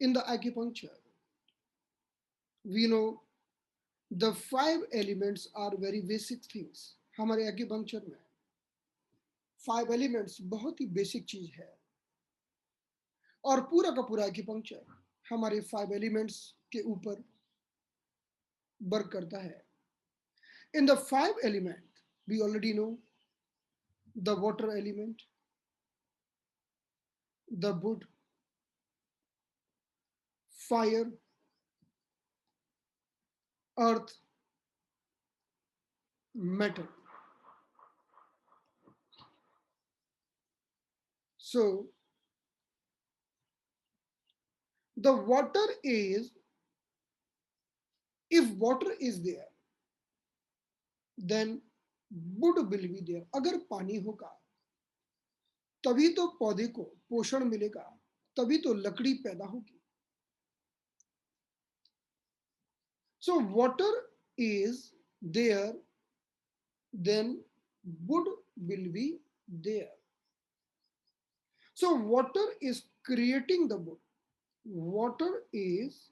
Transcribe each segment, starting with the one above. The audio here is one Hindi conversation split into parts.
In the acupuncture, we know the 5 elements are very basic things. हमारे acupuncture में 5 elements बहुत ही बेसिक चीज है, और पूरा का पूरा acupuncture हमारे 5 elements के ऊपर वर्क करता है. In the 5 element, we already know the water element, the wood, fire, earth, metal. So the water is, if water is there, then wood will be there. अगर पानी होगा तभी तो पौधे को पोषण मिलेगा, तभी तो लकड़ी पैदा होगी. So water is there, then wood will be there. So water is creating the wood. Water is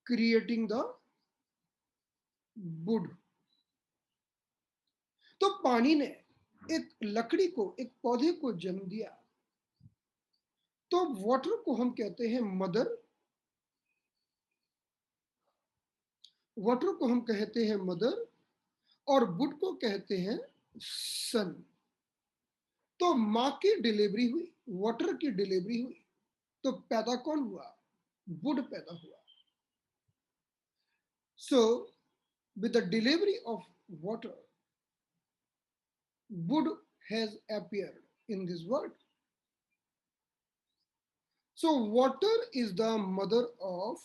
creating the wood. तो पानी ने एक लकड़ी को, एक पौधे को जन्म दिया. तो वाटर को हम कहते हैं मदर, वाटर को हम कहते हैं मदर, और वुड को कहते हैं सन. तो माँ की डिलीवरी हुई, वाटर की डिलीवरी हुई, तो पैदा कौन हुआ? वुड पैदा हुआ. So with the delivery of water, wood has appeared in this world. So water is the mother of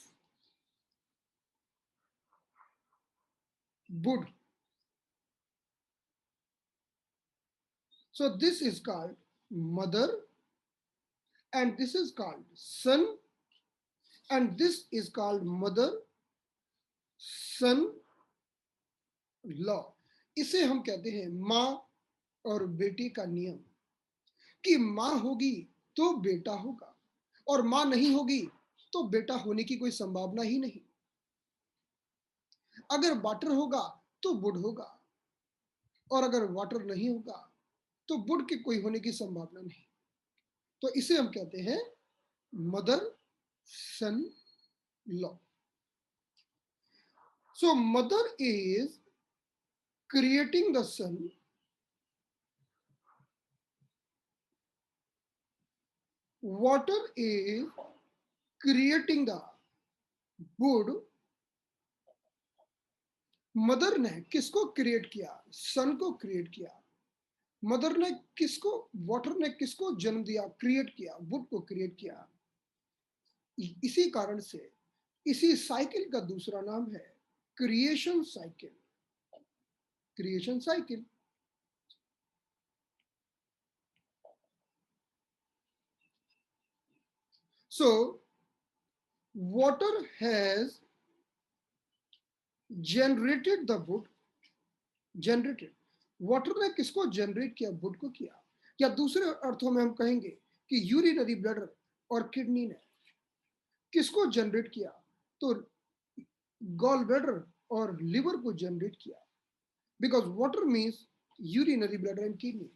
wood. So this is called mother, and this is called son, and this is called mother son law. इसे हम कहते हैं माँ और बेटे का नियम, कि माँ होगी तो बेटा होगा, और माँ नहीं होगी तो बेटा होने की कोई संभावना ही नहीं. अगर वाटर होगा तो वुड होगा, और अगर वाटर नहीं होगा तो वुड के कोई होने की संभावना नहीं. तो इसे हम कहते हैं mother son law. So mother is creating the son, water is creating the wood. Mother ने किसको क्रिएट किया? सन को क्रिएट किया. मदर ने किसको, वाटर ने किसको जन्म दिया? क्रिएट किया, वुड को क्रिएट किया. इसी कारण से इसी साइकिल का दूसरा नाम है creation cycle. Creation cycle. So water has generated the wood. Generated, water ने किसको जनरेट किया? वुड को किया. या दूसरे अर्थों में हम कहेंगे कि यूरिनरी ब्लैडर और किडनी ने किसको जनरेट किया? तो गॉल ब्लैडर और लिवर को जनरेट किया. Because water means urinary bladder and kidney,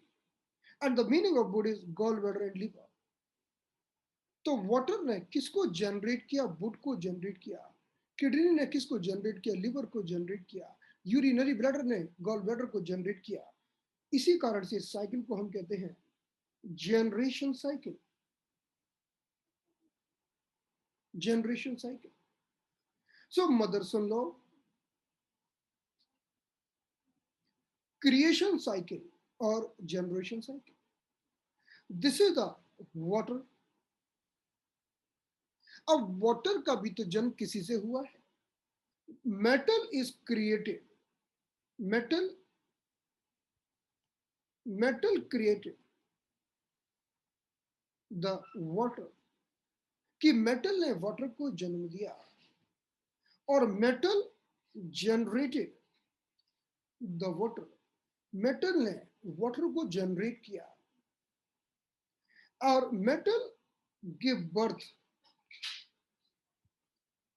and the meaning of wood is gall bladder and liver. तो वाटर ने किसको जनरेट किया? वुड को जनरेट किया. किडनी ने किसको जनरेट किया? लिवर को जनरेट किया. यूरिनरी ब्लैडर ने गॉल ब्लैडर को जनरेट किया. इसी कारण से इस साइकिल को हम कहते हैं generation cycle. Generation cycle. So mother son law, creation cycle और generation cycle. This is the water. अब वाटर का भी तो जन्म किसी से हुआ है. Metal is created. Metal created the water. कि मेटल ने वाटर को जन्म दिया, और metal generated the water. Metal ने वाटर को जनरेट किया, और metal give birth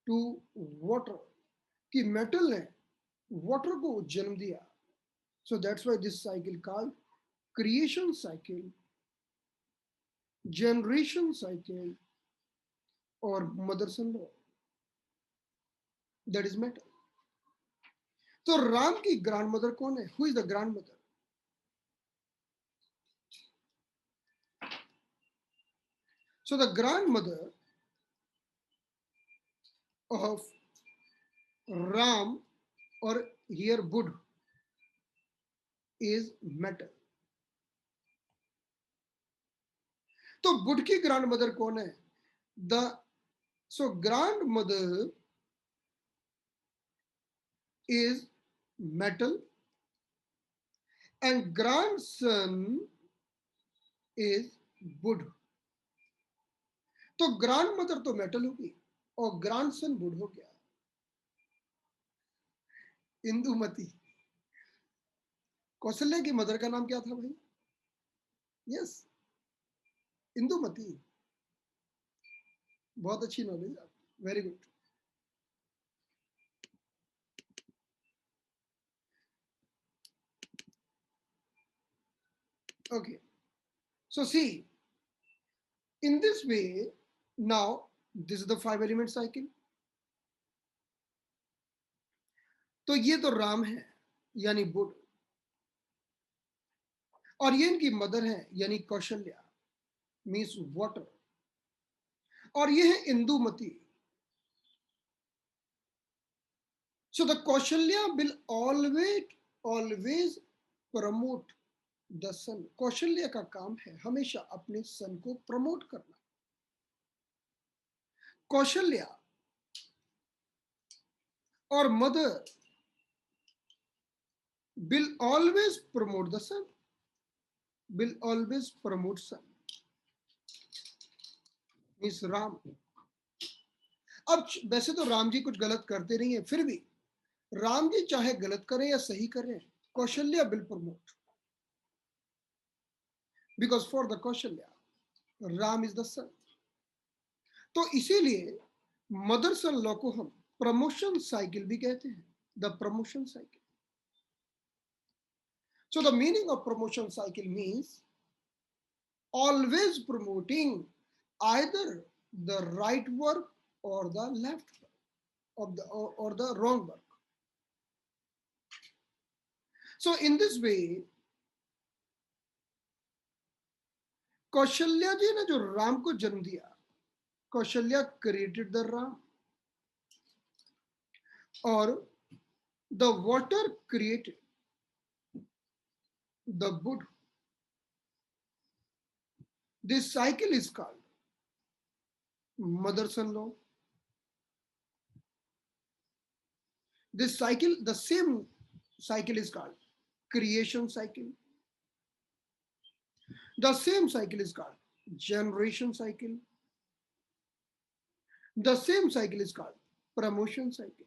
to water, कि मेटल ने वाटर को जन्म दिया. So that's why this cycle called creation cycle, generation cycle, or mother-son law. That is metal. तो राम की ग्रैंड मदर कौन है? Who is the grand mother? So the grandmother of Ram, or here Buddha, is metal. तो बुद्ध की ग्रैंड मदर कौन है? The so grand mother is metal and grandson is Buddha. तो ग्रैंड मदर तो मेटल होगी और ग्रैंडसन बुद्ध हो गया. इंदुमती. कौशल्या की मदर का नाम क्या था भाई? यस, इंदुमती. बहुत अच्छी नॉलेज आप, very good. Okay, so see, in this way, now this is the 5 element cycle. तो ये तो राम है यानी बुद्ध, और ये इनकी मदर है यानी कौशल्या, मीन्स वाटर, और ये है Indumati. So the Kaushalya will always promote the son. Kaushalya का काम है हमेशा अपने सन को प्रमोट करना. कौशल्या और mother will always promote the son, will always promote son, means Ram. अब वैसे तो राम जी कुछ गलत करते नहीं है, फिर भी राम जी चाहे गलत करें या सही करें, Kaushalya will promote, because for the Kaushalya Ram is the son. तो इसीलिए मदर सन लॉ को हम प्रमोशन साइकिल भी कहते हैं, the promotion cycle. So the meaning of promotion cycle means always promoting either the right work or the left work of the or the wrong work. So in this way, Kaushalya ji ने जो राम को जन्म दिया, कौशल्या क्रिएटेड द राम, और the water created the Buddha. This cycle is called mother-son law. This cycle, the same cycle is called creation cycle. The same cycle is called generation cycle. The same cycle is called promotion cycle.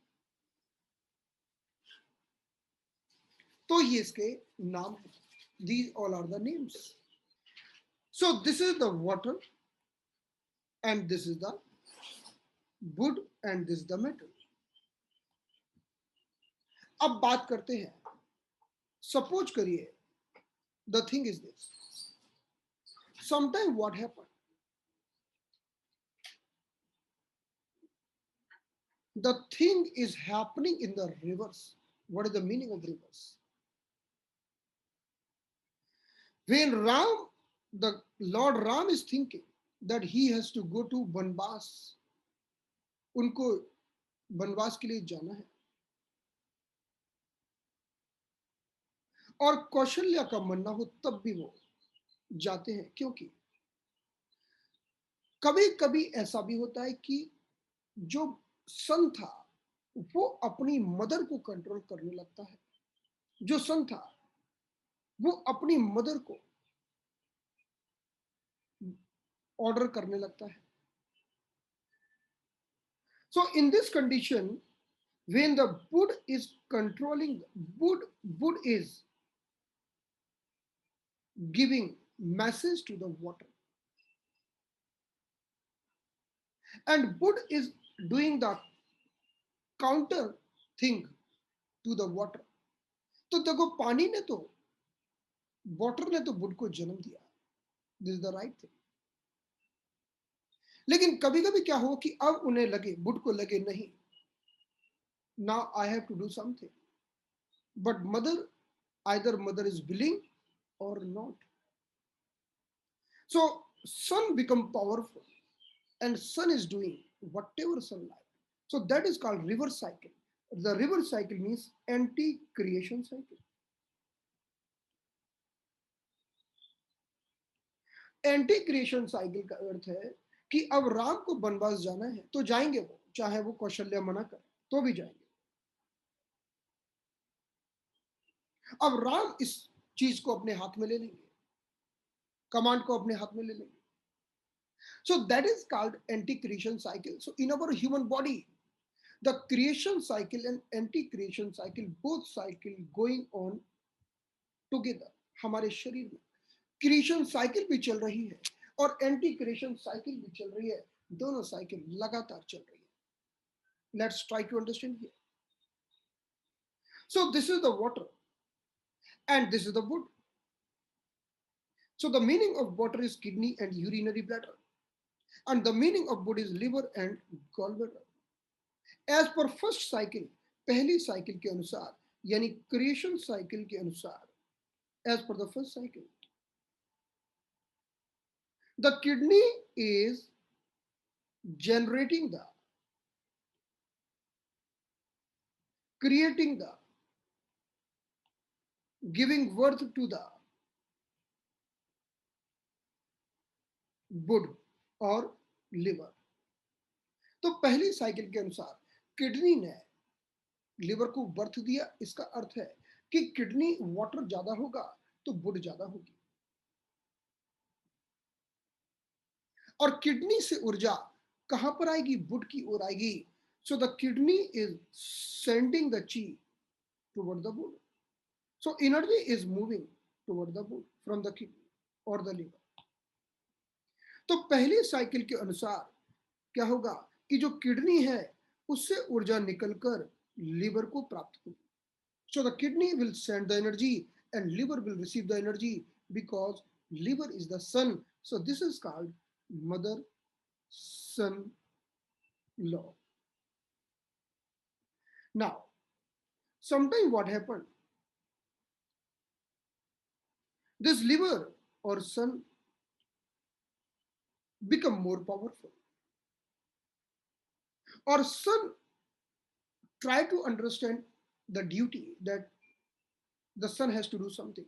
तो ये इसके नाम है. These all are the names. So this is the water, and this is the wood, and this is the metal. अब बात करते हैं. सपोज करिए, the thing is this. Sometimes what happen? The thing is happening in the reverse. What is the meaning of reverse? When Ram, the Lord Ram is thinking that he has to go to बनवास, उनको बनवास के लिए जाना है, और कौशल्या का मरना हो तब भी वो जाते हैं, क्योंकि कभी कभी ऐसा भी होता है कि जो सन था वो अपनी मदर को कंट्रोल करने लगता है. जो सन था वो अपनी मदर को ऑर्डर करने लगता है. So in this condition, when the Buddha is controlling, Buddha is giving message to the water. and wood is doing the counter thing to the water. तो देखो पानी ने तो वाटर ने तो वुड को जन्म दिया, this is the right thing. लेकिन कभी कभी क्या हो कि अब उन्हें लगे, वुड को लगे नहीं, now I have to do something, but mother, either mother is willing or not. So sun become powerful and sun is doing whatever sun like. So that is called river cycle. The river cycle means anti-creation cycle. Anti creation cycle का अर्थ है कि अब राम को वनवास जाना है तो जाएंगे, वो चाहे वो कौशल्या मना करे तो भी जाएंगे। अब राम इस चीज को अपने हाथ में ले लेंगे, कमांड को अपने हाथ में ले लेंगे। So that is called anti-creation cycle. So in our human body, the creation cycle and anti-creation cycle, both cycle going on together. हमारे शरीर में क्रिएशन साइकिल भी चल रही है और एंटी क्रिएशन साइकिल भी चल रही है, दोनों साइकिल लगातार चल रही है। Let's try to understand here. So this is the water and this is the wood. So the meaning of water is kidney and urinary bladder, and the meaning of wood is liver and gallbladder. As per first cycle, पहली साइकिल के अनुसार यानी क्रिएशन साइकिल के अनुसार, as per the first cycle, the kidney is generating the, creating the, giving birth to the wood और liver. तो पहली साइकिल के अनुसार किडनी ने लिवर को बर्थ दिया, इसका अर्थ है कि किडनी वाटर ज्यादा होगा तो वुड ज्यादा होगी, और किडनी से ऊर्जा कहां पर आएगी, वुड की ओर आएगी। So the kidney is sending the chi toward the wood, so energy is moving toward the wood from the kidney और द लिवर। तो पहली साइकिल के अनुसार क्या होगा कि जो किडनी है उससे ऊर्जा निकलकर लिवर को प्राप्त होगी। So the kidney will send the energy and liver will receive the energy because liver is the sun. So this is called mother-son law. Now, sometime what happened? This liver or sun become more powerful, or sun try to understand the duty that the sun has to do something.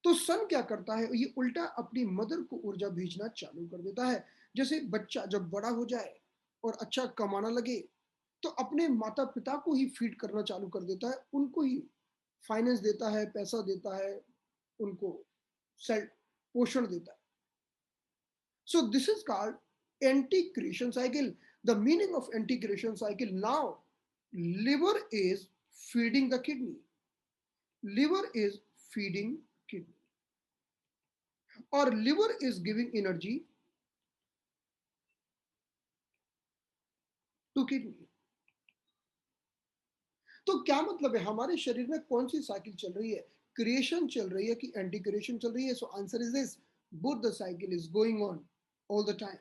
तो सन क्या करता है, ये उल्टा अपनी मदर को ऊर्जा भेजना चालू कर देता है। जैसे बच्चा जब बड़ा हो जाए और अच्छा कमाना लगे तो अपने माता पिता को ही फीड करना चालू कर देता है, उनको ही फाइनेंस देता है, पैसा देता है, उनको सेल्फ पोषण देता है। सो this is called anti creation cycle. The meaning of anti creation cycle, now liver is feeding the kidney, liver is feeding kidney, or liver is giving energy to kidney. तो क्या मतलब है, हमारे शरीर में कौन सी साइकिल चल रही है, क्रिएशन चल रही है कि एंटी क्रिएशन चल रही है? So answer is this, both the cycle is going on all the time.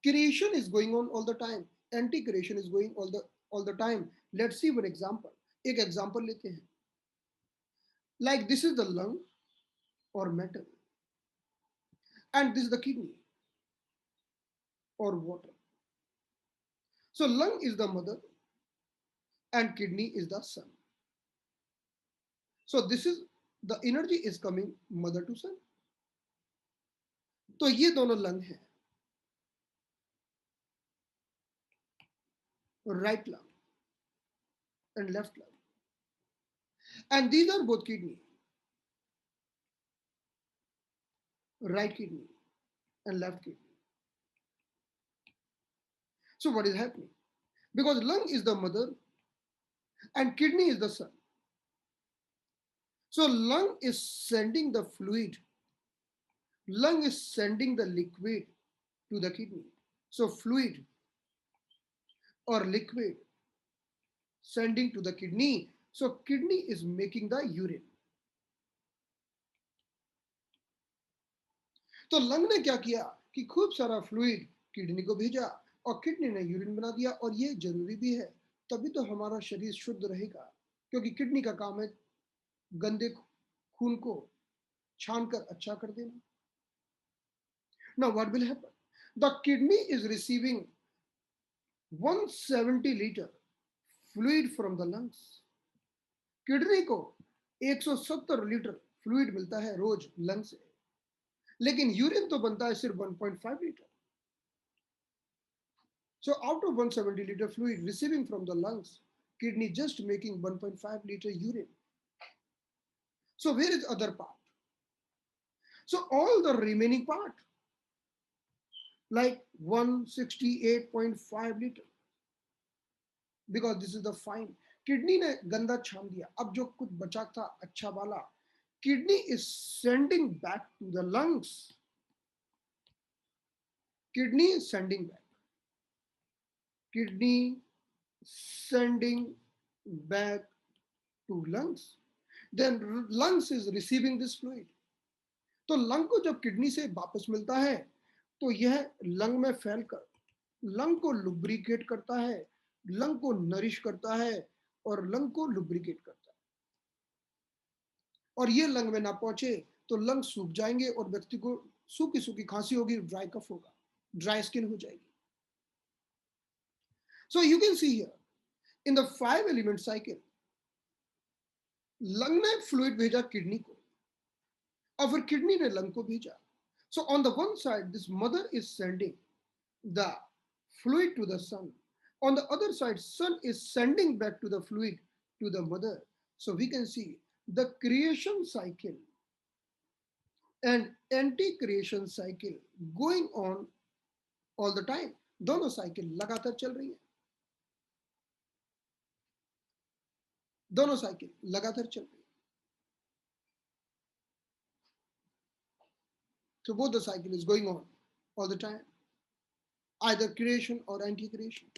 Creation is going on all the time, anti creation is going all the time. Let's see one example. एक एग्जांपल लेते हैं, like this is the lung or metal and this is the kidney or water. So lung is the mother and kidney is the son. So this is the energy is coming mother to son. तो ये दोनों लंग हैं, right lung and left lung, and these are both kidney, right kidney and left kidney. So what is happening? Because lung is the mother and kidney is the son. So lung is sending the fluid, lung is sending the liquid to the kidney. So fluid or liquid sending to the kidney. So kidney is making the urine. तो लंग ने क्या किया कि खूब सारा फ्लूइड किडनी को भेजा और किडनी ने यूरिन बना दिया, और ये जरूरी भी है, तभी तो हमारा शरीर शुद्ध रहेगा, क्योंकि किडनी का काम है गंदे खून को छान कर अच्छा कर देना. Now what will happen? The kidney is receiving 170 liter fluid from the lungs. Kidney को 170 लीटर फ्लूइड मिलता है रोज लंग से, लेकिन यूरिन तो बनता है सिर्फ 1.5 litre. So out of 170 liter fluid receiving from the lungs, kidney just making 1.5 liter urine. So where is other part? So all the remaining part, like 168.5 liter, because this is the fine. Kidney ने गंदा छान दिया, अब जो कुछ बचा था अच्छा वाला, kidney is sending back to the lungs. Kidney is sending back, kidney sending back to lungs. Then lungs is receiving this fluid. तो लंग को जब किडनी से वापस मिलता है तो यह लंग में फैलकर लंग को लुब्रिकेट करता है, लंग को नरिश करता है और लंग को लुब्रिकेट करता है. और ये लंग में ना पहुंचे तो लंग सूख जाएंगे और व्यक्ति को सूखी सूखी खांसी होगी, ड्राई कफ होगा, ड्राई स्किन हो जाएगी. So you can see here in the 5 element cycle, lung ने फ्लूइड भेजा किडनी को और फिर किडनी ने लंग को भेजा. So on the one side, this mother is sending the fluid to the son. On the other side, son is sending back to the fluid to the mother. So we can see the creation cycle and anti-creation cycle going on all the time. दोनों साइकिल लगातार चल रही है, दोनों साइकिल लगातार चल रही है. So both the cycle is going on all the time, either creation or anti-creation.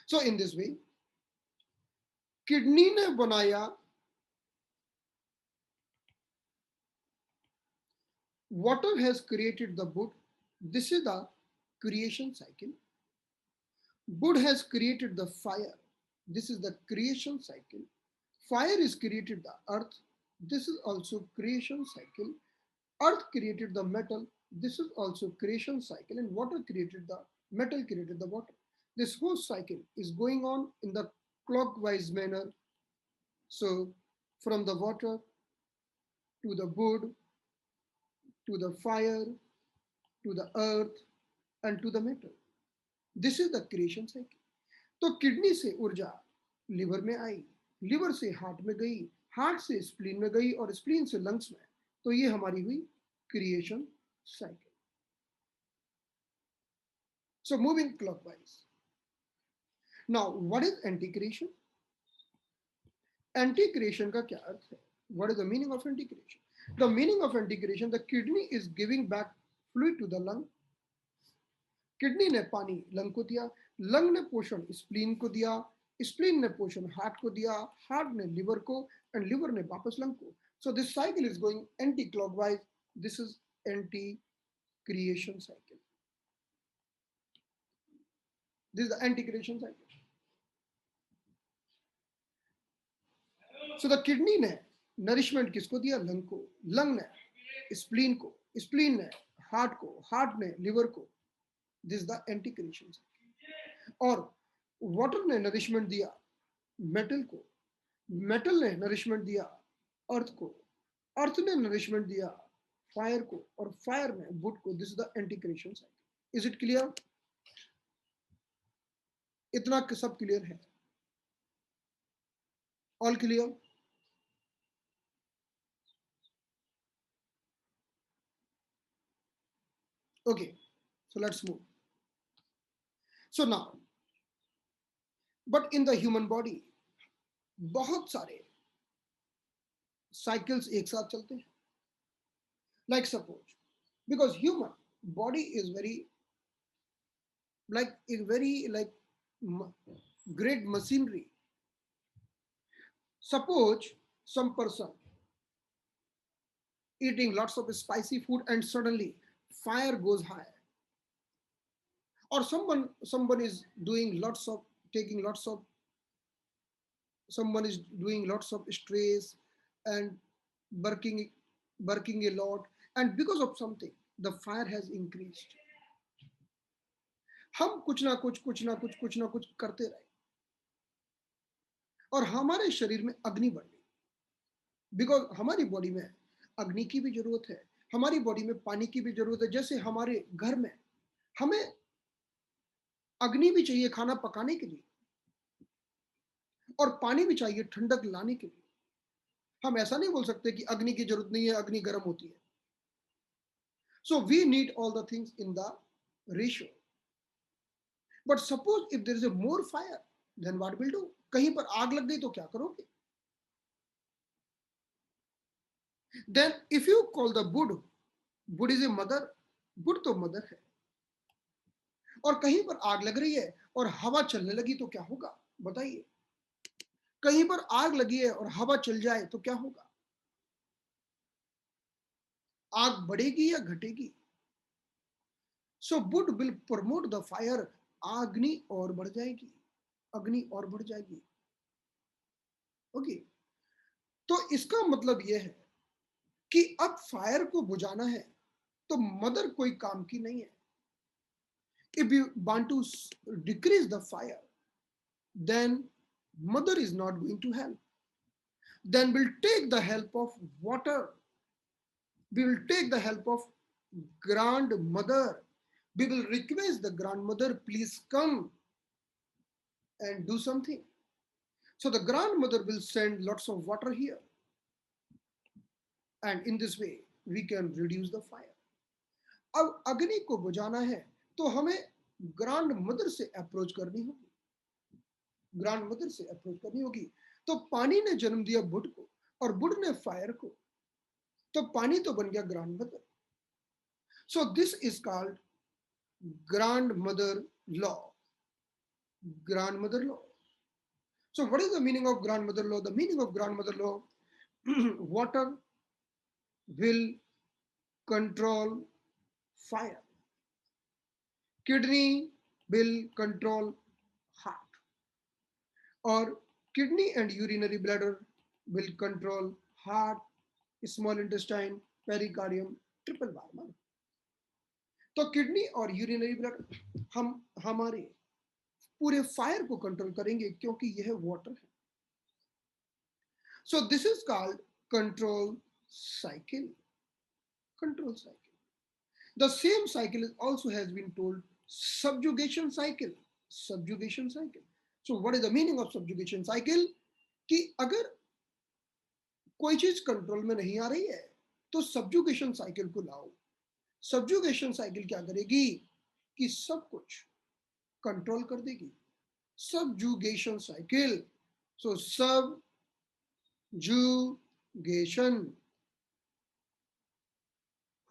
So in this way, kidney ने बनाया, water has created the wood. This is the creation cycle. Wood has created the fire. This is the creation cycle. Fire is created the earth. This is also creation cycle. Earth created the metal. This is also creation cycle. And water created the metal, created the water. This whole cycle is going on in the clockwise manner. So from the water to the wood to the fire to the earth and to the metal. This is the creation cycle. तो किडनी से ऊर्जा लिवर में आई, लिवर से हार्ट में गई, हार्ट से स्प्लीन में गई और स्प्लीन से लंग्स में. तो ये हमारी हुई creation cycle. So moving clockwise. Now what is anti-creation? Anti-creation का क्या अर्थ है? What is the meaning of anti-creation? The meaning of anti-creation, the kidney is giving back fluid to the lung. Kidney ने पानी लंग को दिया, लंग ने पोषण स्प्लीन को दिया, स्प्लीन ने पोषण हार्ट को दिया, हार्ट ने लिवर को एंड लिवर ने वापस लंग को. So this cycle is going anti clockwise. This is anti creation cycle. This is the anti creation cycle. So the kidney ने नरिशमेंट किसको दिया? लंग को, लंग ने स्प्लीन को, स्प्लीन ने हार्ट को, हार्ट ने लिवर को. This is the anti creation cycle. और वाटर ने नरिशमेंट दिया मेटल को, मेटल ने नरिशमेंट दिया अर्थ को, अर्थ ने नरिशमेंट दिया फायर को और फायर ने वुड को. This is the anti creation cycle. Is it clear? इतना सब क्लियर है? All clear? Okay, so let's move. So now, but in the human body, बहुत सारे cycles एक साथ चलते हैं. Like suppose, because human body is very like a very like great machinery. Suppose some person eating lots of spicy food and suddenly fire goes high, or someone is doing lots of taking lots of someone is doing lots of stress and working working a lot, and because of something the fire has increased. हम कुछ ना कुछ करते रहे और हमारे शरीर में अग्नि बढ़ गई, बिकॉज हमारी बॉडी में अग्नि की भी जरूरत है, हमारी बॉडी में पानी की भी जरूरत है। जैसे हमारे घर में हमें अग्नि भी चाहिए खाना पकाने के लिए, और पानी भी चाहिए ठंडक लाने के लिए। हम ऐसा नहीं बोल सकते कि अग्नि की जरूरत नहीं है, अग्नि गर्म होती है। So we need all the things in the ratio. But suppose if there is a more fire, then what will do? कहीं पर आग लग गई तो क्या करोगे? Then if you call the wood, wood is a mother, wood तो मदर है, और कहीं पर आग लग रही है और हवा चलने लगी तो क्या होगा? बताइए। कहीं पर आग लगी है और हवा चल जाए तो क्या होगा? आग बढ़ेगी या घटेगी? So would will promote the fire, अग्नि और बढ़ जाएगी, अग्नि और बढ़ जाएगी। ओके, तो इसका मतलब यह है कि अब फायर को बुझाना है तो मदर कोई काम की नहीं है। If you want to decrease the fire, then mother is not going to help. Then we'll take the help of water. We will take the help of grandmother. We will request the grandmother, please come and do something. So the grandmother will send lots of water here. And in this way, we can reduce the fire. अब अग्नि को बुझाना है तो हमें ग्रांड मदर से अप्रोच करनी होगी, ग्रांड मदर से अप्रोच करनी होगी। तो पानी ने जन्म दिया बुड को और बुड ने फायर को, तो पानी तो बन गया grand mother. So this is called grand mother law, grand mother law. So what is the meaning of grandmother law? The meaning of grandmother law: water will control fire, kidney will control heart, or kidney and urinary bladder will control heart, small intestine, pericardium, triple barman। तो किडनी और यूरिनरी ब्लड हम हमारे पूरे फायर को कंट्रोल करेंगे क्योंकि यह वाटर है। सो this is called control cycle, control cycle. The same cycle is also has been told subjugation cycle, subjugation cycle. So what is the meaning of subjugation cycle? कि अगर कोई चीज कंट्रोल में नहीं आ रही है तो सब्जुगेशन साइकिल को लाओ। सब्जुगेशन साइकिल क्या करेगी कि सब कुछ कंट्रोल कर देगी। subjugation cycle. So subjugation,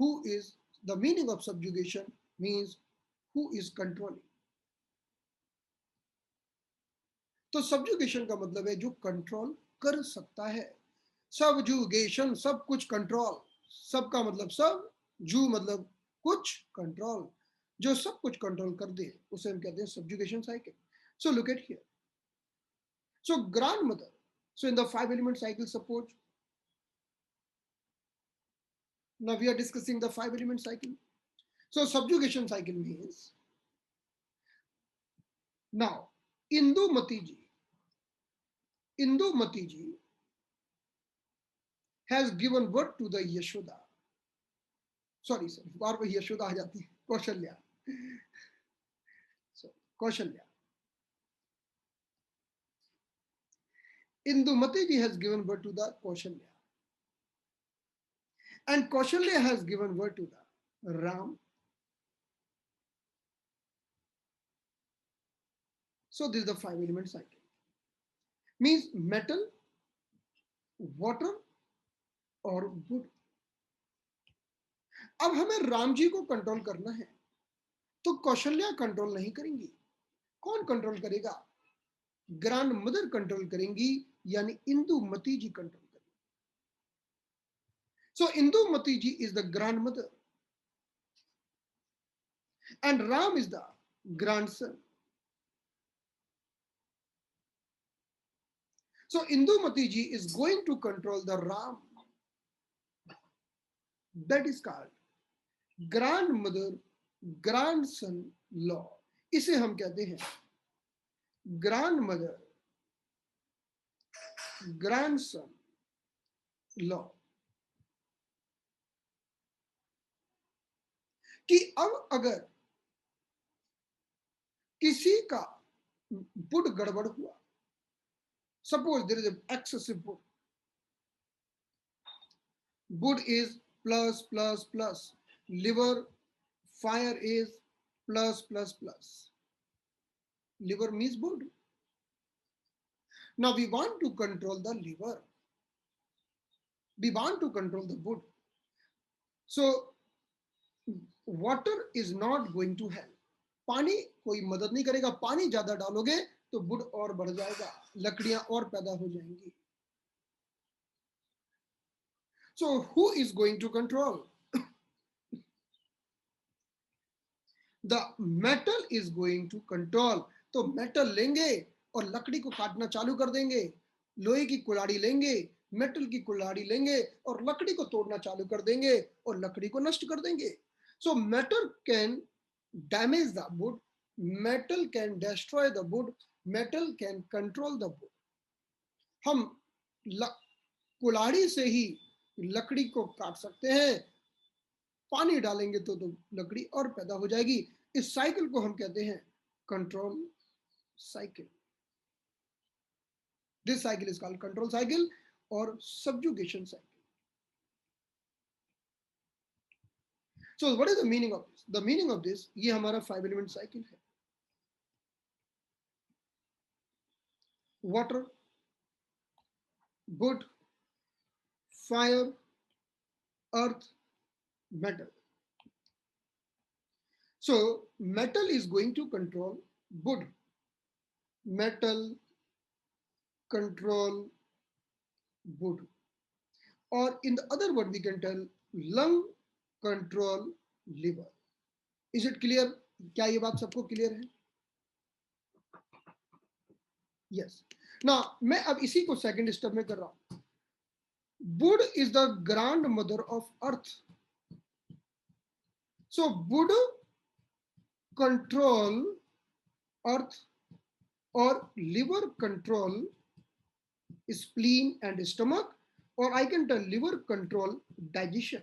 who is the meaning of subjugation means who is controlling। तो सब्जुगेशन का मतलब है जो कंट्रोल कर सकता है। सबजुगेशन सब कुछ कंट्रोल, सब का मतलब सब, जू मतलब कुछ, कंट्रोल, जो सब कुछ कंट्रोल कर दे उसे हम कहते हैं subjugation cycle. So look at here, so grand mother, so in the 5 element cycle, suppose now we are discussing the 5 element cycle. So subjugation cycle means now Indumati ji has given birth to the Yashoda, sorry sir, बार बार यशोदा आ जाती है, Kaushalya, so Kaushalya. Indumati ji has given birth to the Kaushalya, and Kaushalya has given birth to the Ram. So this is the 5 element cycle. Means metal, water और wood। अब हमें राम जी को कंट्रोल करना है तो कौशल्या कंट्रोल नहीं करेंगी। कौन कंट्रोल करेगा? ग्रैंड मदर कंट्रोल करेंगी, यानी इंदुमती जी कंट्रोल करेंगी। So Indumati ji is the grandmother and Ram is the grandson. So Indumati ji is going to control the Ram. That is called grandmother grandson law. इसे हम कहते हैं grandmother grandson law. कि अब अगर किसी का बुड गड़बड़ हुआ, suppose there is an excessive budd. Budd is plus plus plus. Liver fire is plus plus plus. Liver means budd. Now we want to control the liver. We want to control the budd. So water is not going to help. पानी कोई मदद नहीं करेगा। पानी ज्यादा डालोगे तो बुड और बढ़ जाएगा, लकड़ियां और पैदा हो जाएंगी। So who is going to control? The metal is going to control. तो मेटल लेंगे और लकड़ी को काटना चालू कर देंगे। लोहे की कुल्हाड़ी लेंगे, मेटल की कुल्हाड़ी लेंगे और लकड़ी को तोड़ना चालू कर देंगे और लकड़ी को नष्ट कर देंगे। So metal can damage the wood, metal can destroy the wood, metal can control the wood. हम कुल्हाड़ी से ही लकड़ी को काट सकते हैं, पानी डालेंगे तो लकड़ी और पैदा हो जाएगी। इस साइकिल को हम कहते हैं control cycle. This cycle is called control cycle और subjugation cycle. So what is the meaning of this? The meaning of this, ये हमारा 5 एलिमेंट साइकिल है। Water, wood, fire, earth, metal. So metal is going to control wood. Metal control wood. Or in the other word we can tell lung control liver. Is it clear? क्या ये बात सबको क्लियर है? Yes. Now मैं अब इसी को सेकंड स्टेप में कर रहा हूं। Wood is the grandmother of earth. So wood control earth or liver control spleen and stomach, or I can tell liver control digestion.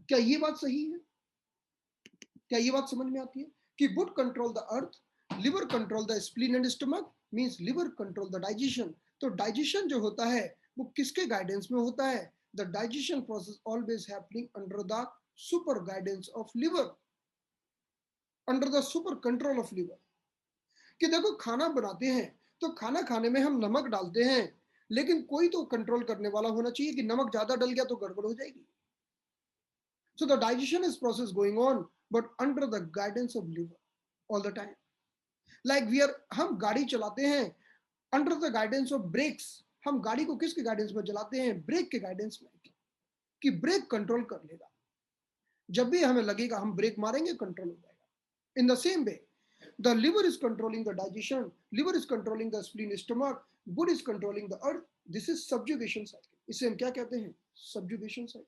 क्या ये बात सही है? क्या ये बात समझ में आती है कि wood control the earth, liver control the spleen and stomach, means liver control the digestion. तो digestion जो होता है वो किसके गाइडेंस में होता है? The digestion process always happening under the super guidance of liver, under the super control of liver. कि देखो खाना बनाते हैं तो खाना खाने में हम नमक डालते हैं, लेकिन कोई तो कंट्रोल करने वाला होना चाहिए कि नमक ज्यादा डल गया तो गड़बड़ हो जाएगी। So the digestion is process going on, but under the guidance of liver all the time. Like हम गाड़ी चलाते हैं under the guidance of brakes. हम गाड़ी को किसके गाइडेंस में चलाते हैं? ब्रेक के गाइडेंस में, कि ब्रेक कंट्रोल कर लेगा। जब भी हमें लगेगा हम ब्रेक मारेंगे, कंट्रोल हो जाएगा। In the same way the liver is controlling the digestion, liver is controlling the spleen, stomach, wood is controlling the earth. This is subjugation cycle. इसे हम क्या कहते हैं? Subjugation cycle.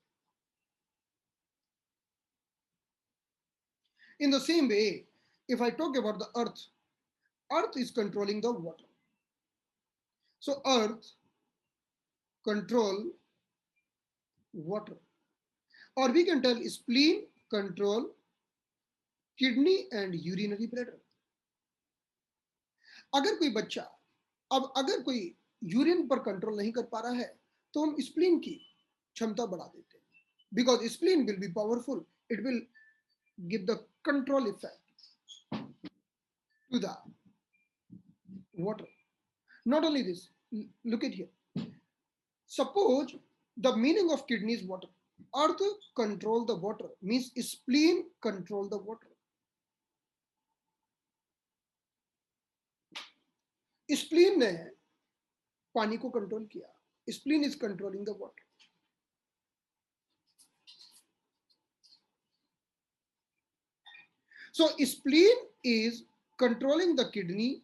In the same way, if I talk about the earth, earth is controlling the water. So earth control water, or we can tell spleen control kidney and urinary bladder. अगर कोई बच्चा अगर कोई यूरिन पर कंट्रोल नहीं कर पा रहा है तो हम स्प्लीन की क्षमता बढ़ा देते हैं, because spleen will be powerful, it will give the control effect to the water. Not only this, look at here. Suppose the meaning of kidney is water. Earth control the water, means spleen control the water. Spleen ने पानी को कंट्रोल किया. Spleen is controlling the water. So spleen is controlling the kidney.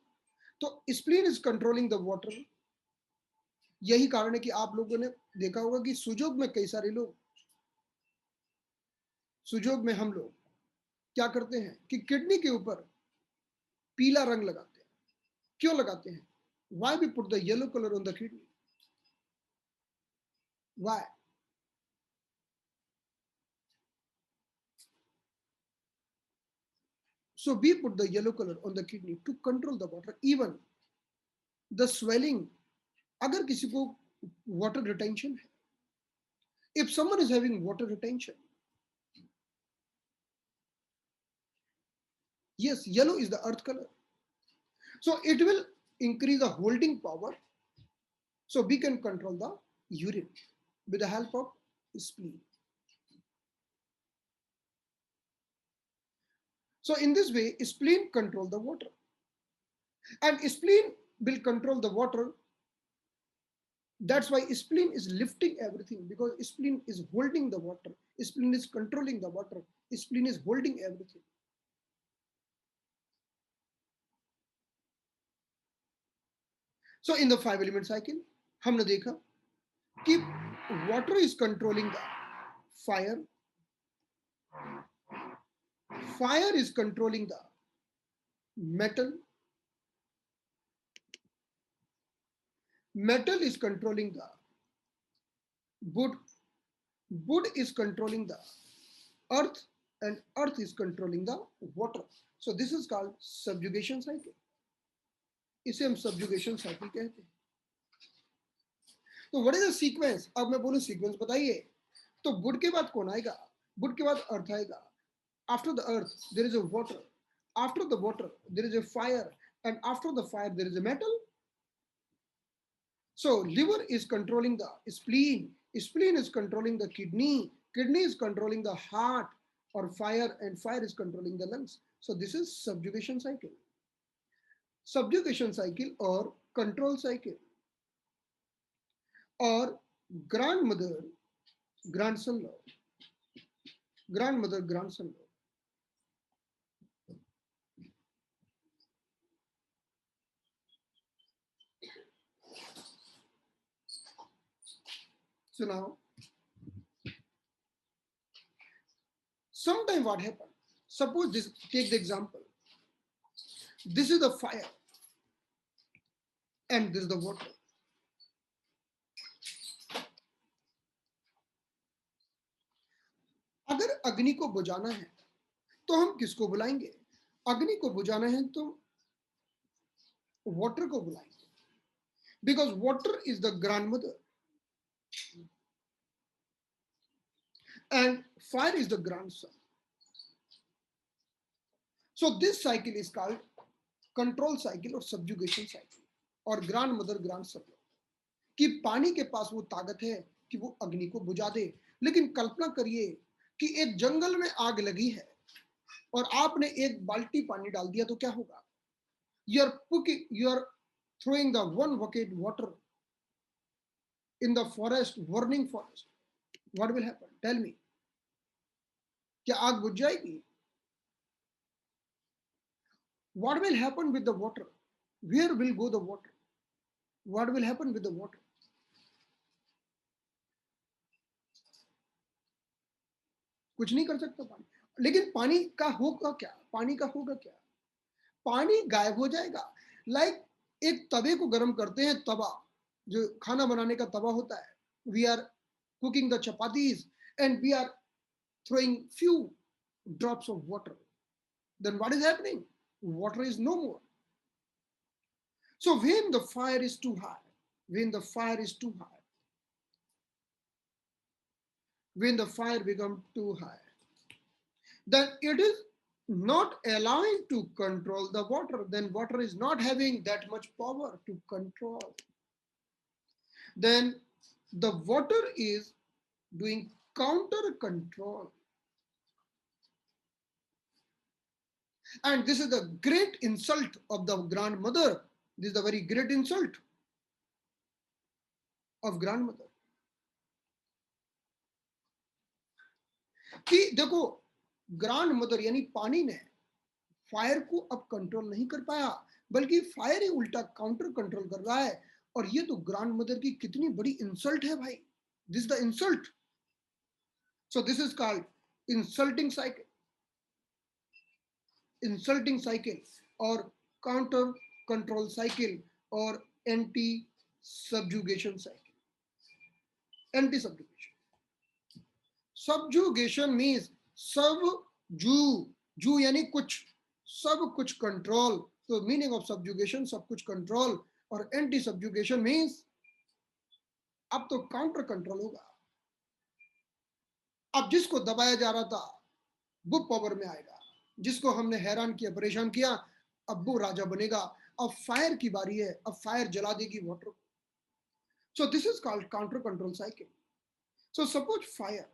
तो spleen is controlling the water. यही कारण है कि आप लोगों ने देखा होगा कि सुजोग में कई सारे लोग, सुजोग में हम लोग क्या करते हैं कि किडनी के ऊपर पीला रंग लगाते हैं. क्यों लगाते हैं? Why we put the yellow color on the kidney? Why? So we put the yellow color on the kidney to control the water. Even the swelling, अगर किसी को water retention है, if someone is having water retention, yes, yellow is the earth color. So it will increase the holding power. So we can control the urine with the help of spleen. So in this way, spleen control the water. And spleen will control the water. That's why spleen is lifting everything, because spleen is holding the water. Spleen is controlling the water. Spleen is holding everything. So in the 5-element cycle, हमने देखा कि water is controlling the fire. Fire is controlling the metal. Metal is controlling the wood. Wood is controlling the earth, and earth is controlling the water. So this is called subjugation cycle. इसे हम subjugation cycle कहते हैं. तो what is the sequence? अब मैं बोलूं sequence बताइए. तो wood के बाद कौन आएगा? wood के बाद earth आएगा. After the earth there is a water. After the water there is a fire, and after the fire there is a metal. So liver is controlling the spleen. Spleen is controlling the kidney. Kidney is controlling the heart or fire, and fire is controlling the lungs. So this is subjugation cycle. Subjugation cycle or control cycle, or grandmother grandson law. Grandmother grandson law. So now, sometime what happened? Suppose this, take the example. This is the fire, and this is the water. अगर अग्नि को बुझाना है तो हम किसको बुलाएंगे? अग्नि को बुझाना है तो वाटर को बुलाएंगे, because water is the grandmother and fire is the grandson. So this cycle is called control cycle or subjugation cycle और grandmother grandson. कि पानी के पास वो ताकत है कि वो अग्नि को बुझा दे. लेकिन कल्पना करिए कि एक जंगल में आग लगी है और आपने एक बाल्टी पानी डाल दिया तो क्या होगा? You are throwing the one bucket water in the forest, burning forest. What will happen? Tell me. क्या आग बुझ जाएगी? What will happen with the water? Where will go the water? What will happen with the water? कुछ नहीं कर सकता पानी. लेकिन पानी का होगा क्या? पानी का होगा क्या? पानी गायब हो जाएगा. लाइक एक तवे को गर्म करते हैं, तवा जो खाना बनाने का तवा होता है. We are cooking the chapatis and we are throwing few drops of water. Then what is happening? Water is no more. So when the fire is too high, when the fire is too high, when the fire becomes too high, then it is not allowing to control the water. Then water is not having that much power to control. Then the water is doing counter control. And this is the great insult of the grandmother, this the very great insult of grand mother कि देखो ग्रैंड मदर यानी पानी ने फायर को अब कंट्रोल नहीं कर पाया, बल्कि फायर ही उल्टा काउंटर कंट्रोल कर रहा है। और ये तो ग्रैंड मदर की कितनी बड़ी इंसल्ट है भाई, this the insult. So this is called insulting cycle, insulting cycle और काउंटर कंट्रोल साइकिल और एंटी सबजुगेशन साइकिल। एंटी सबजुगेशन, सबजुगेशन मीन्स सब जू, जू यानी कुछ, सब कुछ कंट्रोल। तो मीनिंग ऑफ सबजुगेशन सब कुछ कंट्रोल, और एंटी सबजुगेशन मीन्स अब तो काउंटर कंट्रोल होगा। अब जिसको दबाया जा रहा था वो पावर में आएगा, जिसको हमने हैरान किया परेशान किया अब वो राजा बनेगा। अब फायर की बारी है, अब फायर जला देगी वाटर को। So this is called counter control cycle. So suppose fire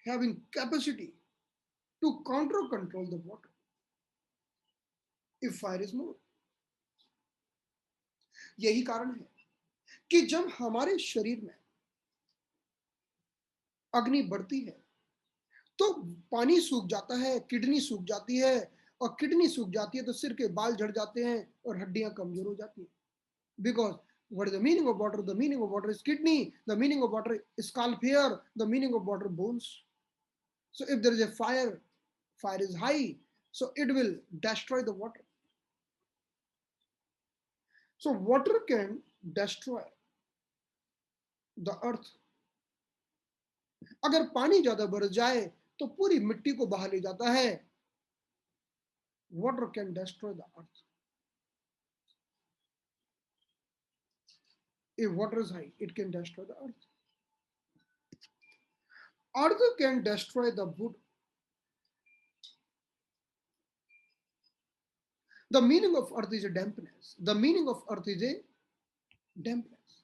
having capacity to counter control the water if fire is more. यही कारण है कि जब हमारे शरीर में अग्नि बढ़ती है तो पानी सूख जाता है, किडनी सूख जाती है, और किडनी सूख जाती है तो सिर के बाल झड़ जाते हैं और हड्डियां कमजोर हो जाती है। Because what is the meaning of water? The meaning of water is kidney, the meaning of water is scalp hair, the meaning of water bones. So if there is a fire, fire is high, so it will destroy the water. So water can destroy the earth. अगर पानी ज्यादा बरस जाए तो पूरी मिट्टी को बहा ले जाता है। Water can destroy the earth. If water is high, it can destroy the earth. Earth can destroy the wood. The meaning of earth is a dampness. The meaning of earth is a dampness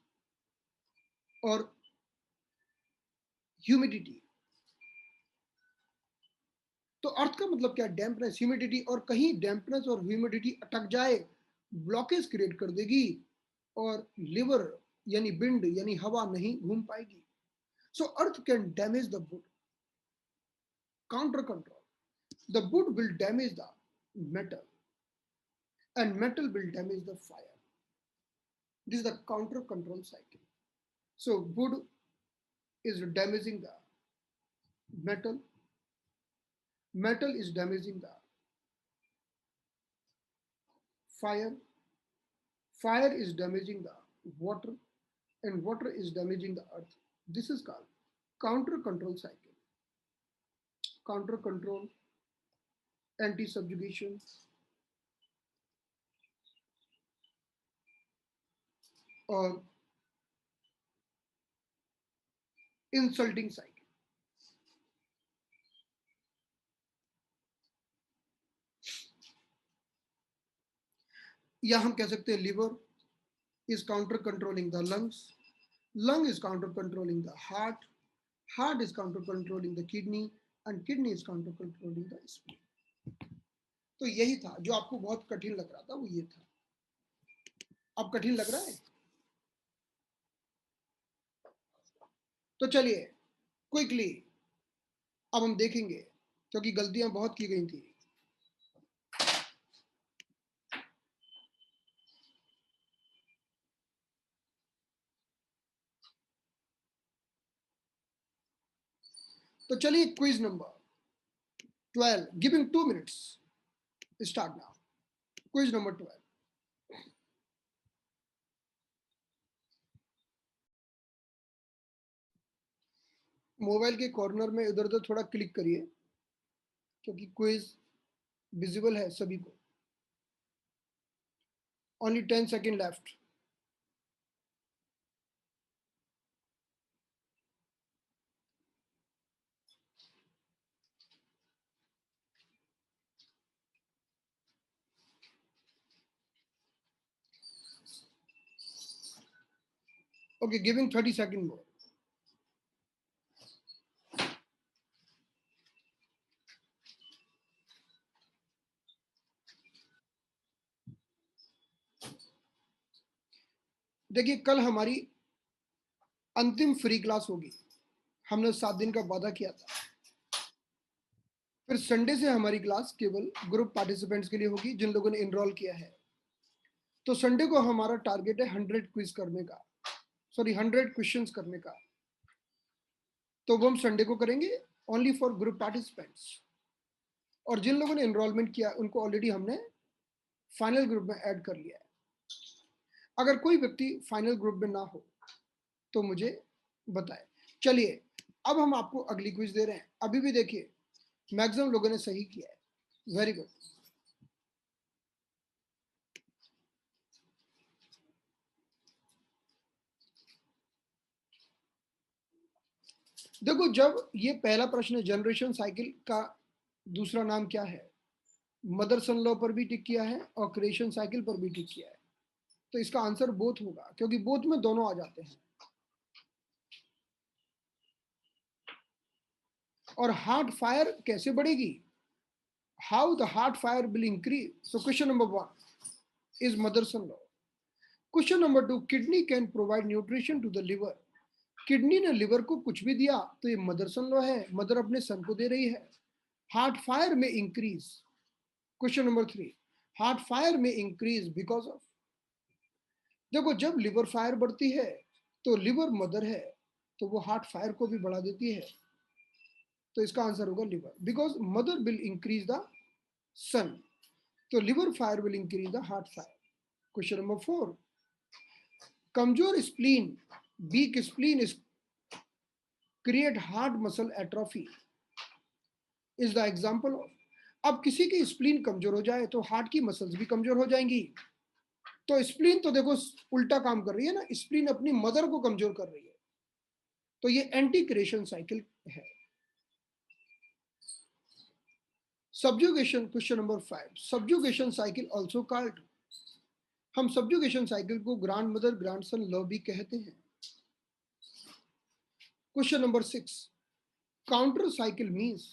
or humidity. तो अर्थ का मतलब क्या? Dampness, humidity. और कहीं डैम्पनेस और ह्यूमिडिटी अटक जाए, ब्लॉकेज क्रिएट कर देगी और लिवर यानी विंड यानी हवा नहीं घूम पाएगी। So earth can damage the wood, counter control. The wood will damage the metal and metal will damage the fire. This is the counter control cycle. So wood is damaging the metal, metal is damaging the fire, fire is damaging the water, and water is damaging the earth. This is called counter control cycle. Counter control, anti subjugation, or insulting cycle. या हम कह सकते हैं liver is counter controlling the lungs, lung is counter controlling the heart, heart is counter controlling the kidney, and kidney is counter controlling the spleen. तो यही था जो आपको बहुत कठिन लग रहा था, वो ये था। अब कठिन लग रहा है? तो चलिए क्विकली अब हम देखेंगे, क्योंकि गलतियां बहुत की गई थी। तो चलिए quiz number 12, giving 2 minutes, start now. Quiz number 12। Mobile के कॉर्नर में इधर उधर थोड़ा क्लिक करिए, क्योंकि क्विज विजिबल है सभी को। Only 10 second left. Okay, giving 30 seconds more. देखिए कल हमारी अंतिम फ्री क्लास होगी, हमने 7 दिन का वादा किया था। फिर संडे से हमारी क्लास केवल ग्रुप पार्टिसिपेंट्स के लिए होगी जिन लोगों ने इनरोल किया है। तो संडे को हमारा टारगेट है 100 क्विज करने का, सॉरी 100 क्वेश्चंस करने का। तो वो हम संडे को करेंगे ओनली फॉर ग्रुप पार्टिसिपेंट्स। और जिन लोगों ने एनरोलमेंट किया उनको ऑलरेडी हमने फाइनल ग्रुप में ऐड कर लिया है। अगर कोई व्यक्ति फाइनल ग्रुप में ना हो तो मुझे बताए। चलिए अब हम आपको अगली क्विज दे रहे हैं। अभी भी देखिए मैक्सिमम लोगों ने सही किया है, वेरी गुड। देखो जब ये पहला प्रश्न है जनरेशन साइकिल का दूसरा नाम क्या है, मदर सन लॉ पर भी टिक किया है और क्रिएशन साइकिल पर भी टिक किया है। तो इसका आंसर बोथ होगा क्योंकि बोथ में दोनों आ जाते हैं। और हार्ट फायर कैसे बढ़ेगी, how the heart fire will increase. So question number 1 is mother son law. Question number 2, kidney can provide nutrition to the liver. Kidney ने लिवर को कुछ भी दिया तो ये मदर सन लॉ है, मदर अपने सन को दे रही है। हार्ट फायर में increase. Question number 3, heart fire में इंक्रीज बिकॉज ऑफ। देखो जब लिवर फायर बढ़ती है तो लिवर मदर है तो वो हार्ट फायर को भी बढ़ा देती है। तो इसका आंसर होगा liver, because mother will increase the son. तो liver fire will increase the heart fire. Question number 4, कमजोर spleen, weak spleen is create heart muscle atrophy is the example of. अब किसी की स्प्लीन कमजोर हो जाए तो हार्ट की मसल्स भी कमजोर हो जाएंगी। तो स्प्लीन तो देखो उल्टा काम कर रही है ना, स्प्लीन अपनी मदर को कमजोर कर रही है। तो ये एंटी क्रिएशन साइकिल है। Subjugation, question number 5, subjugation cycle also called. हम सब्जुगेशन साइकिल को grand mother grandson law भी कहते हैं। Question number 6, counter cycle means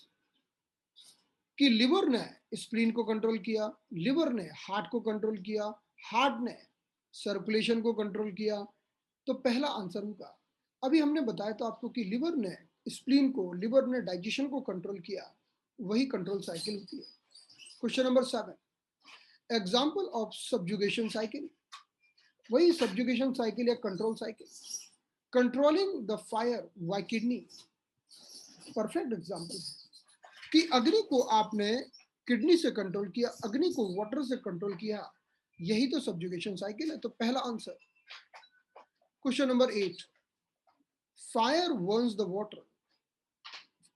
कि लिवर ने स्प्लीन को कंट्रोल किया, लिवर ने हार्ट को कंट्रोल किया, हार्ट ने सर्कुलेशन को कंट्रोल किया। तो पहला आंसर होगा। अभी हमने बताया तो आपको कि लिवर ने स्प्लीन को, लिवर ने डाइजेशन को कंट्रोल किया, वही कंट्रोल साइकिल होती है। Question number 7, example of subjugation cycle. वही सब्जुगेशन साइकिल या control cycle. Controlling the fire bye kidney, perfect example है कि अग्नि को आपने किडनी से कंट्रोल किया, अग्नि को वाटर से कंट्रोल किया, यही तो सब्जुगेशन साइकिल है। तो पहला answer. Question number 8, fire varnas the water.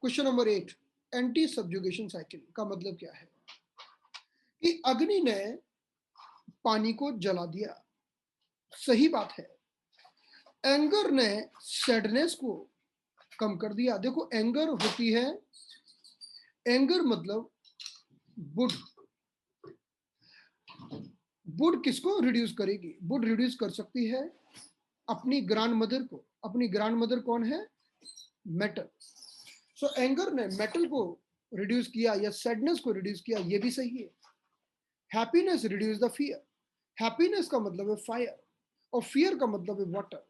Question number 8, anti subjugation cycle का मतलब क्या है कि अग्नि ने पानी को जला दिया, सही बात है। एंगर ने सैडनेस को कम कर दिया। देखो एंगर होती है, एंगर मतलब वुड, वुड किसको रिड्यूस करेगी, वुड रिड्यूस कर सकती है अपनी ग्रैंड मदर को। अपनी ग्रैंड मदर कौन है, मेटल। सो एंगर ने मेटल को रिड्यूस किया या सैडनेस को रिड्यूस किया, ये भी सही है। Happiness reduce the fear, happiness का मतलब है फायर और फियर का मतलब है वाटर,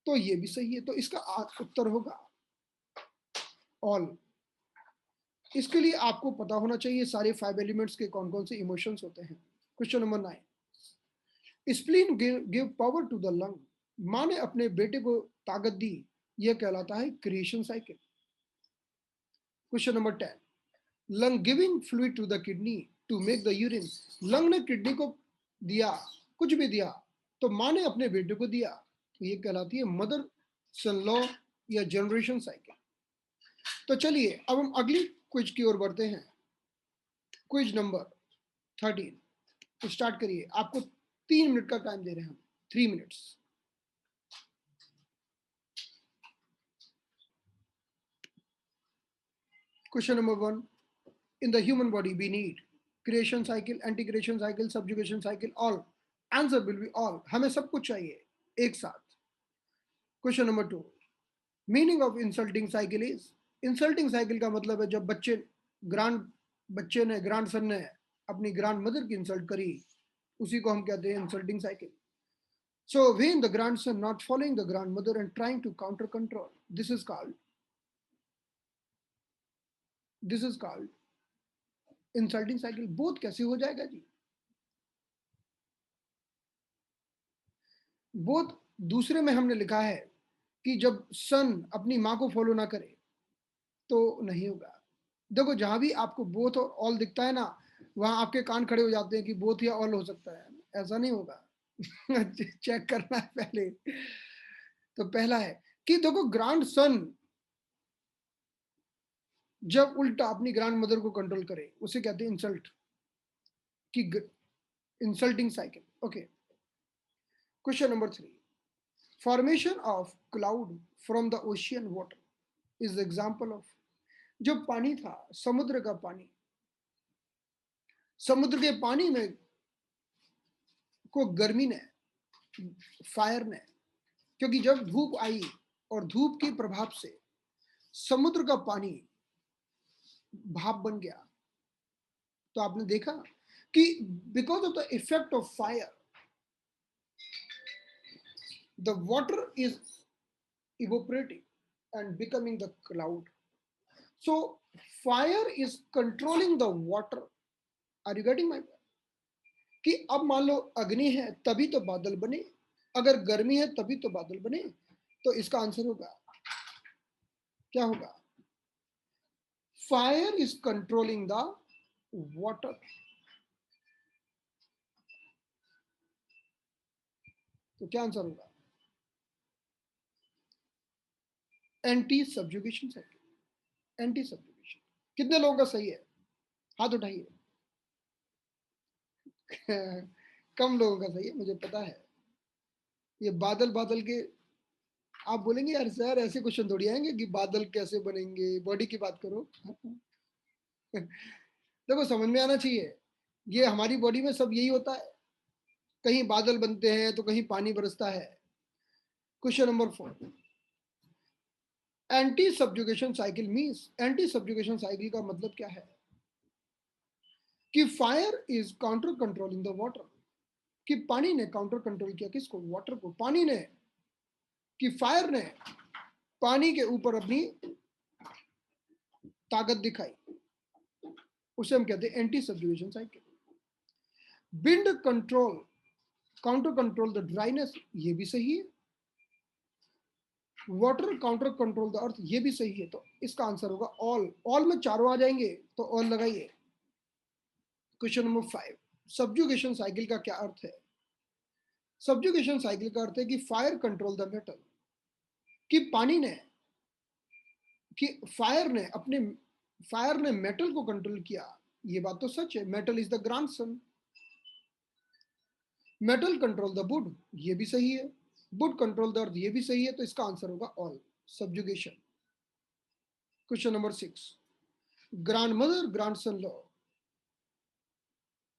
तो ये भी सही है। तो इसका उत्तर होगा ऑल। इसके लिए आपको पता होना चाहिए सारे 5 एलिमेंट्स के कौन कौन से इमोशंस होते हैं। Question number 9, spleen give power to the lung. माँ ने अपने बेटे को ताकत दी, यह कहलाता है creation cycle. Question number 10, lung giving fluid to the kidney to make the urine. Lung ने किडनी को दिया, कुछ भी दिया, तो माँ ने अपने बेटे को दिया, तो ये कहलाती है मदर सन लॉ या जनरेशन साइकिल। तो चलिए अब हम अगली क्विज की ओर बढ़ते हैं। क्विज नंबर 13 स्टार्ट करिए। आपको 3 मिनट का टाइम दे रहे हैं हम, 3 minutes. Question number 1, in the human body we need creation cycle, anti creation cycle, subjugation cycle, all। Answer will be all, हमें सब कुछ चाहिए एक साथ। Question number 2, meaning of insulting cycle is. Insulting cycle का मतलब है जब बच्चे ने ग्रांड सन ने अपनी ग्रांड मदर की इंसल्ट करी, उसी को हम कहते हैं insulting cycle. So when the grandson not following the grandmother and trying to counter control, this is called insulting cycle. Both कैसे हो जाएगा जी? बोथ दूसरे में हमने लिखा है कि जब सन अपनी माँ को फॉलो ना करे तो नहीं होगा। देखो जहां भी आपको बोथ और ऑल दिखता है ना, वहां आपके कान खड़े हो जाते हैं कि बोथ या ऑल हो सकता है। ऐसा नहीं होगा। चेक करना है पहले। तो पहला है कि देखो ग्रांड सन जब उल्टा अपनी ग्रैंड मदर को कंट्रोल करे उसे कहते हैं इंसल्ट, कि insulting cycle. Okay, question number 3, formation of cloud from the ocean water is example of. जो पानी था, समुद्र का पानी, समुद्र के पानी में को गर्मी ने, फायर ने, क्योंकि जब धूप आई और धूप के प्रभाव से समुद्र का पानी भाप बन गया, तो आपने देखा कि because of the effect of fire the water is evaporating and becoming the cloud. So fire is controlling the water. Are you getting my point? कि अब मान लो अग्नि है तभी तो बादल बने, अगर गर्मी है तभी तो बादल बने। तो इसका आंसर होगा, क्या होगा? Fire is controlling the water. तो क्या आंसर होगा? Anti subjugation cycle. Anti subjugation. कितने लोगों का सही है? हाथ उठाइए। कम लोगों का सही है, मुझे पता है। ये बादल बादल के, आप बोलेंगे यार सर ऐसे क्वेश्चन थोड़ी आएंगे कि बादल कैसे बनेंगे, बॉडी की बात करो। देखो समझ में आना चाहिए, ये हमारी बॉडी में सब यही होता है, कहीं बादल बनते हैं तो कहीं पानी बरसता है। Question number 4, anti subjugation cycle means, anti subjugation cycle का मतलब क्या है? कि fire is counter controlling the water, कि पानी ने काउंटर कंट्रोल किया किसको? वाटर को। पानी ने, कि फायर ने पानी के ऊपर अपनी ताकत दिखाई, उसे हम कहते हैं anti subjugation cycle. Wind control, counter control the dryness, ये भी सही है। Water counter control the earth, ये भी सही है। तो इसका आंसर होगा ऑल। ऑल में चारों आ जाएंगे तो ऑल लगाइए। क्वेश्चन नंबर 5, सब्जुगेशन साइकिल का क्या अर्थ है? सब्जुगेशन साइकिल का अर्थ है कि फायर कंट्रोल द मेटल, कि पानी ने, कि फायर ने मेटल को कंट्रोल किया। ये बात तो सच है, metal is the grandson. Metal control the would, ये भी सही है। वुड कंट्रोल द अर्थ, ये भी सही है। तो इसका आंसर होगा all, subjugation. Question number 6, grand mother grandson law,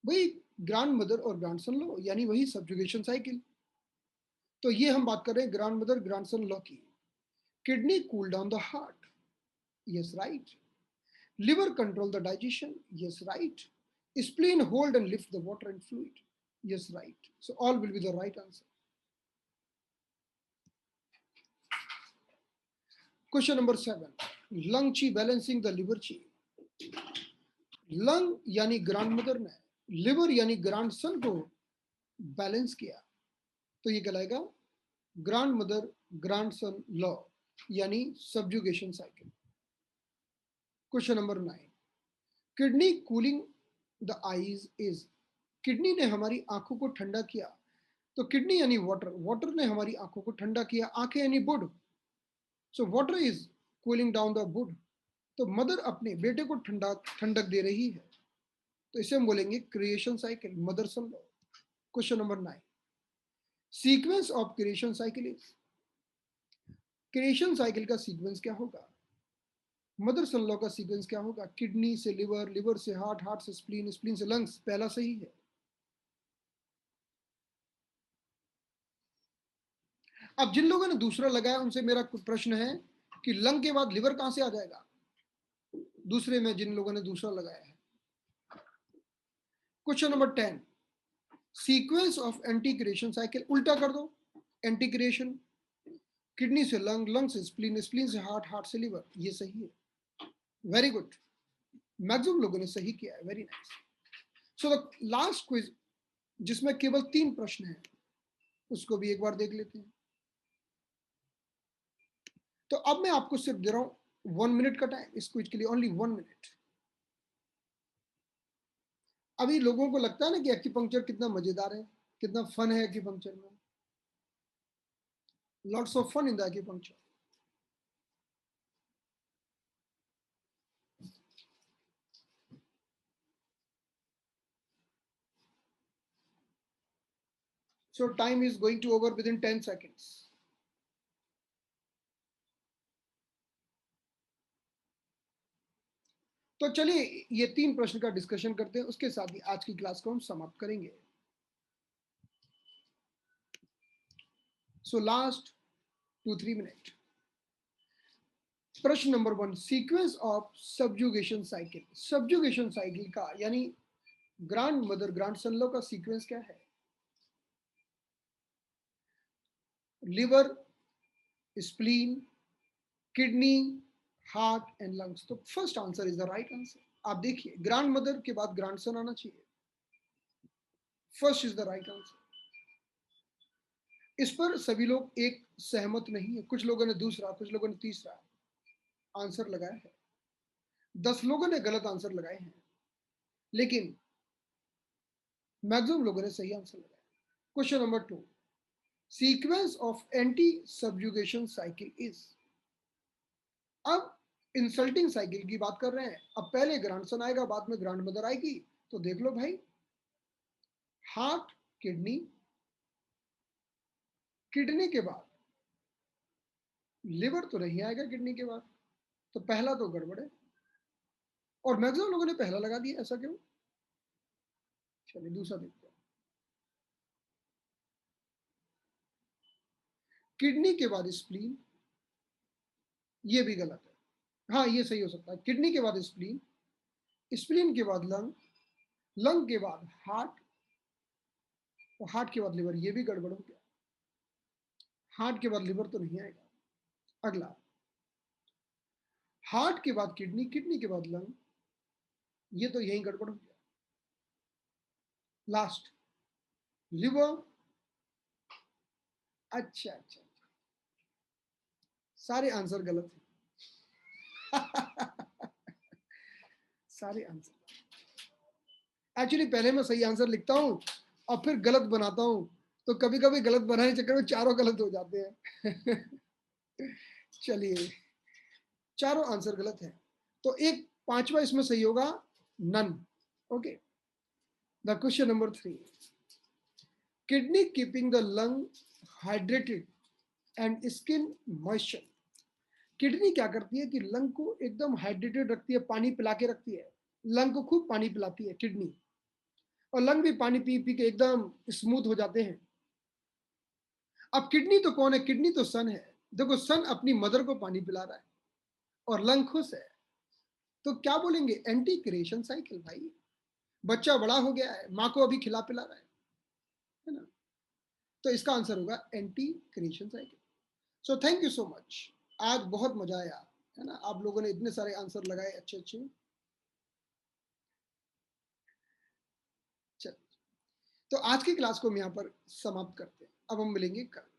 वही ग्रैंड मदर और ग्रैंडसन लॉ यानी वही सब्जुगेशन साइकिल। तो ये हम बात कर रहे हैं ग्रैंड मदर ग्रैंडसन लॉ की। Kidney cool down the heart, yes right. Liver control the digestion, yes right. Spleen hold and lift the water and fluid, yes right. So all will be the right answer. Question number 7, lung ची बैलेंसिंग द लिवर ची। लंग यानी ग्रैंड मदर ने लिवर यानी ग्रैंड सन को बैलेंस किया, तो ये कहलाएगा grand mother grandson law यानी subjugation cycle. Question number 9, kidney cooling the eyes is, kidney ने हमारी आंखों को ठंडा किया। तो किडनी यानी वाटर, वाटर ने हमारी आंखों को ठंडा किया। आंखें यानी would, so water is cooling down the wood. तो मदर अपने बेटे को ठंडक दे रही है, तो इसे हम बोलेंगे creation cycle, mother son law. Question number 9, sequence of creation cycle is, creation cycle का सीक्वेंस क्या होगा? मदर सन लॉ का सीक्वेंस क्या होगा? किडनी से लिवर, लिवर से हार्ट, हार्ट से स्प्लीन, स्प्लीन से लंग्स। पहला सही है। अब जिन लोगों ने दूसरा लगाया उनसे मेरा प्रश्न है कि लंग के बाद लिवर कहां से आ जाएगा? दूसरे में जिन लोगों ने दूसरा लगाया है। Question number 10, sequence of anti creation cycle, उल्टा कर दो। एंटी क्रिएशन, किडनी से लंग, लंग से स्प्लीन, स्प्लीन से हार्ट, हार्ट से लिवर, ये सही है। वेरी गुड, मैक्सिमम लोगों ने सही किया है, very nice. So the last quiz जिसमें केवल 3 प्रश्न हैं, उसको भी एक बार देख लेते हैं। तो अब मैं आपको सिर्फ दे रहा हूं 1 मिनट का टाइम इस क्विज के लिए, ओनली 1 मिनट। अभी लोगों को लगता है ना कि एक्यूपंक्चर कितना मजेदार है, कितना फन है एक्यूपंक्चर में, lots of fun in the acupuncture. So time is going to over within 10 seconds. तो चलिए ये 3 प्रश्न का डिस्कशन करते हैं, उसके साथ ही आज की क्लास को हम समाप्त करेंगे। सो लास्ट 2-3 मिनट। प्रश्न नंबर 1, sequence of subjugation cycle. Subjugation cycle का यानी grandmother grandson law का सीक्वेंस क्या है? Liver, spleen, kidney, heart and lungs. तो first answer is the right answer. आप देखिए, ग्रैंड मदर के बाद ग्रैंड सन आना चाहिए, first is the right answer. इस पर सभी लोग एक सहमत नहीं है, कुछ लोगों ने दूसरा, कुछ लोगों ने तीसरा आंसर लगाया है, 10 लोगों ने गलत आंसर लगाए हैं, लेकिन मैक्सिमम लोगों ने सही आंसर लगाया। Question number 2, sequence of anti subjugation cycle is. अब इंसल्टिंग साइकिल की बात कर रहे हैं, अब पहले ग्रैंडसन आएगा, बाद में ग्रैंड मदर आएगी। तो देख लो भाई, हार्ट, किडनी, किडनी के बाद लिवर तो नहीं आएगा, किडनी के बाद तो पहला तो गड़बड़ है, और मैक्सिमम लोगों ने पहला लगा दिया, ऐसा क्यों? चलिए दूसरा देखते हैं। किडनी के बाद स्प्लीन, ये भी गलत है। हाँ, ये सही हो सकता है, किडनी के बाद स्प्लीन, स्प्लीन के बाद लंग, लंग के बाद हार्ट, और हार्ट के बाद लिवर, ये भी गड़बड़ हो गया। हार्ट के बाद लिवर तो नहीं आएगा। अगला, हार्ट के बाद किडनी, किडनी के बाद लंग, ये तो यही गड़बड़ हो गया। Last, liver. अच्छा अच्छा, सारे आंसर गलत हैं। सारे आंसर एक्चुअली पहले मैं सही आंसर लिखता हूँ और फिर गलत बनाता हूँ, तो कभी कभी गलत बनाने चक्कर में चारों गलत हो जाते हैं। चलिए, चारों आंसर गलत है, तो एक पांचवा इसमें सही होगा, none. Okay, the question number 3, kidney keeping the lung hydrated and skin moisture. Kidney क्या करती है कि लंग को एकदम हाइड्रेटेड रखती है, पानी पिला के रखती है, लंग को खूब पानी पिलाती है किडनी, और लंग भी पानी पी पी के एकदम स्मूथ हो जाते हैं। अब किडनी तो कौन है? किडनी तो सन है। देखो, सन अपनी मदर को पानी पिला रहा है और लंग खुश है, तो क्या बोलेंगे? एंटी क्रिएशन साइकिल भाई। बच्चा बड़ा हो गया है, माँ को अभी खिला पिला रहा है ना? तो इसका आंसर होगा anti creation cycle. So thank you so much, आज बहुत मजा आया, है ना? आप लोगों ने इतने सारे आंसर लगाए अच्छे अच्छे। चल, तो आज की क्लास को हम यहाँ पर समाप्त करते हैं, अब हम मिलेंगे कल।